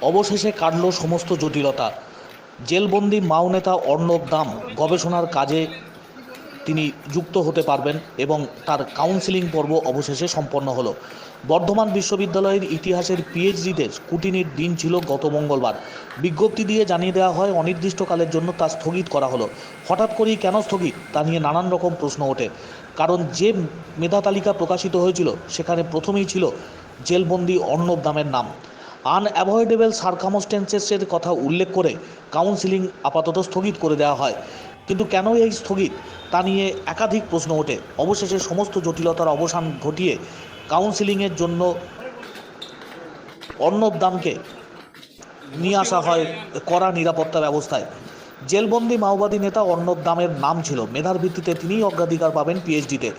অবশেষে কাটল সমস্ত জটিলতা। জেলবন্দি মাও নেতা অর্ণব দাম গবেষণার কাজে তিনি যুক্ত হতে পারবেন এবং তার কাউন্সেলিং পর্ব অবশেষে সম্পন্ন হলো। বর্ধমান বিশ্ববিদ্যালয়ের ইতিহাসের পিএইচডিতে স্কুটিনির দিন ছিল গত মঙ্গলবার। বিজ্ঞপ্তি দিয়ে জানিয়ে দেওয়া হয় অনির্দিষ্টকালের জন্য তা স্থগিত করা হলো। হঠাৎ করেই কেন স্থগিত তা নিয়ে নানান রকম প্রশ্ন ওঠে। কারণ যে মেধা তালিকা প্রকাশিত হয়েছিল সেখানে প্রথমেই ছিল জেলবন্দি অর্ণব দামের নাম। আনঅ্যাভয়েডেবল সার্কামস্টেন্সেসের কথা উল্লেখ করে কাউন্সেলিং আপাতত স্থগিত করে দেওয়া হয়। কিন্তু কেন এই স্থগিত তা নিয়ে একাধিক প্রশ্ন ওঠে। অবশেষে সমস্ত জটিলতার অবসান ঘটিয়ে কাউন্সেলিংয়ের জন্য অর্ণব দামকে নিয়ে আসা হয় কড়া নিরাপত্তা ব্যবস্থায়। জেলবন্দি মাওবাদী নেতা অর্ণব দামের নাম ছিল, মেধার ভিত্তিতে তিনিই অগ্রাধিকার পাবেন পিএইচডিতে।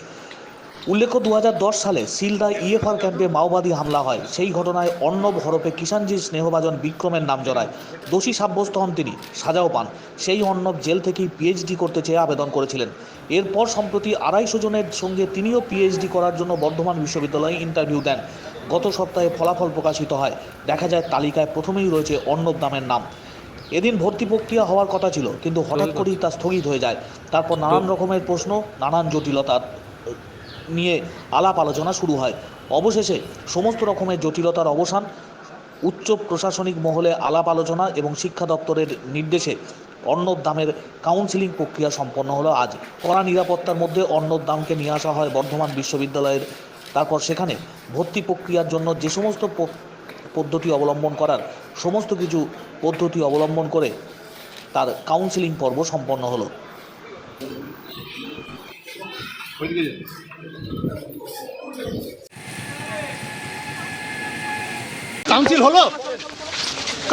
উল্লেখ্য 2010 সালে সিলদা ইএফআর ক্যাম্পে মাওবাদী হামলা হয়। সেই ঘটনায় অর্ণব হরফে কিষাণজির স্নেহভাজন বিক্রমের নাম জড়ায়। দোষী সাব্যস্ত হন তিনি, সাজাও পান। সেই অর্ণব জেল থেকেই পিএইচডি করতে চেয়ে আবেদন করেছিলেন। এরপর সম্প্রতি 250 জনের সঙ্গে তিনিও পিএইচডি করার জন্য বর্ধমান বিশ্ববিদ্যালয়ে ইন্টারভিউ দেন। গত সপ্তাহে ফলাফল প্রকাশিত হয়। দেখা যায় তালিকায় প্রথমেই রয়েছে অর্ণব দামের নাম। এদিন ভর্তি প্রক্রিয়া হওয়ার কথা ছিল, কিন্তু হঠাৎ করেই তা স্থগিত হয়ে যায়। তারপর নানান রকমের প্রশ্ন, নানান জটিলতার নিয়ে আলাপ আলোচনা শুরু হয়। অবশেষে সমস্ত রকমের জটিলতার অবসান, উচ্চ প্রশাসনিক মহলে আলাপ আলোচনা এবং শিক্ষা দপ্তরের নির্দেশে অর্ণব দামের কাউন্সেলিং প্রক্রিয়া সম্পন্ন হলো আজ। কড়া নিরাপত্তার মধ্যে অর্ণব দামকে নিয়ে আসা হয় বর্ধমান বিশ্ববিদ্যালয়ের। তারপর সেখানে ভর্তি প্রক্রিয়ার জন্য যে সমস্ত পদ্ধতি অবলম্বন করার, সমস্ত কিছু পদ্ধতি অবলম্বন করে তার কাউন্সেলিং পর্ব সম্পন্ন হলো।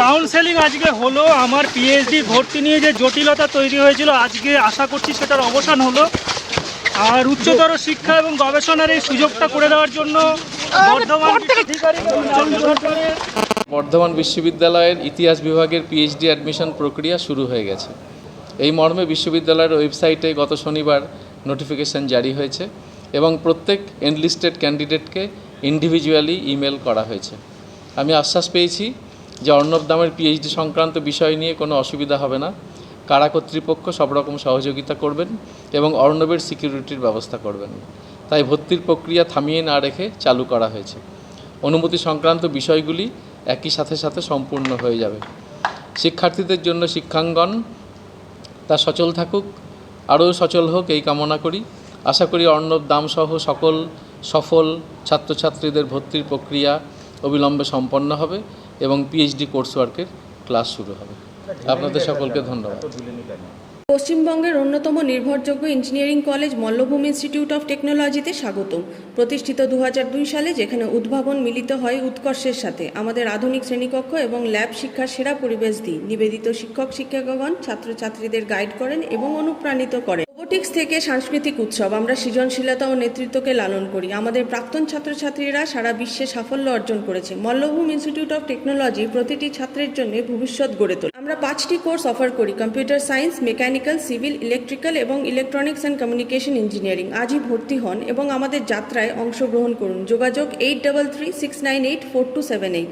কাউন্সেলিং আজকে হলো। আমার পিএইচডি ভর্তি নিয়ে যে জটিলতা তৈরি হয়েছিল আজকে আশা করছি সেটার অবসান হলো। আর উচ্চতর শিক্ষা এবং গবেষণার এই সুযোগটা করে দেওয়ার জন্য বর্ধমান বিশ্ববিদ্যালয়ের ইতিহাস বিভাগের পিএইচডি অ্যাডমিশন প্রক্রিয়া শুরু হয়ে গেছে। এই মর্মে বিশ্ববিদ্যালয়ের ওয়েবসাইটে গত শনিবার নোটিফিকেশন জারি হয়েছে এবং প্রত্যেক এনলিস্টেড ক্যান্ডিডেটকে ইন্ডিভিজুয়ালি ইমেল করা হয়েছে। আমি আশ্বাস পেয়েছি যে অর্ণব দামের পিএইচডি সংক্রান্ত বিষয় নিয়ে কোনো অসুবিধা হবে না। কারা কর্তৃপক্ষ সব রকম সহযোগিতা করবেন এবং অর্ণবের সিকিউরিটির ব্যবস্থা করবেন। তাই ভর্তির প্রক্রিয়া থামিয়ে না রেখে চালু করা হয়েছে। অনুমতি সংক্রান্ত বিষয়গুলি একই সাথে সম্পূর্ণ হয়ে যাবে। শিক্ষার্থীদের জন্য শিক্ষাঙ্গন তা সচল থাকুক, আরও সচল হোক এই কামনা করি। আশা করি অর্ণব দামসহ সকল সফল ছাত্রছাত্রীদের ভর্তির প্রক্রিয়া অবিলম্বে সম্পন্ন হবে এবং পিএইচডি কোর্স ওয়ার্কের ক্লাস শুরু হবে। আপনাদের সকলকে ধন্যবাদ। পশ্চিমবঙ্গের অন্যতম নির্ভরযোগ্য engineering college Mallabhumi institute of টেকনোলজিতে স্বাগতম। প্রতিষ্ঠিত 2002 সালে, যেখানে উদ্ভাবন মিলিত হয় উৎকর্ষের সাথে। আমাদের আধুনিক শ্রেণীকক্ষ এবং ল্যাব শিক্ষার সেরা পরিবেশ দিই। নিবেদিত শিক্ষক শিক্ষিকাগণ ছাত্রছাত্রীদের গাইড করেন এবং অনুপ্রাণিত করেন। রোবোটিক্স থেকে সাংস্কৃতিক উৎসব, আমরা সৃজনশীলতা ও নেতৃত্বকে লালন করি। আমাদের প্রাক্তন ছাত্রছাত্রীরা সারা বিশ্বে সাফল্য অর্জন করেছে। মল্লভূমি ইনস্টিটিউট অফ টেকনোলজি প্রতিটি ছাত্রের জন্য ভবিষ্যৎ গড়ে তোলে। আমরা 5টি কোর্স অফার করি: computer science, mechanical, civil, electrical এবং ইলেকট্রনিক্স অ্যান্ড কমিউনিকেশন ইঞ্জিনিয়ারিং। আজই ভর্তি হন এবং আমাদের যাত্রায় অংশগ্রহণ করুন। যোগাযোগ 8336984278।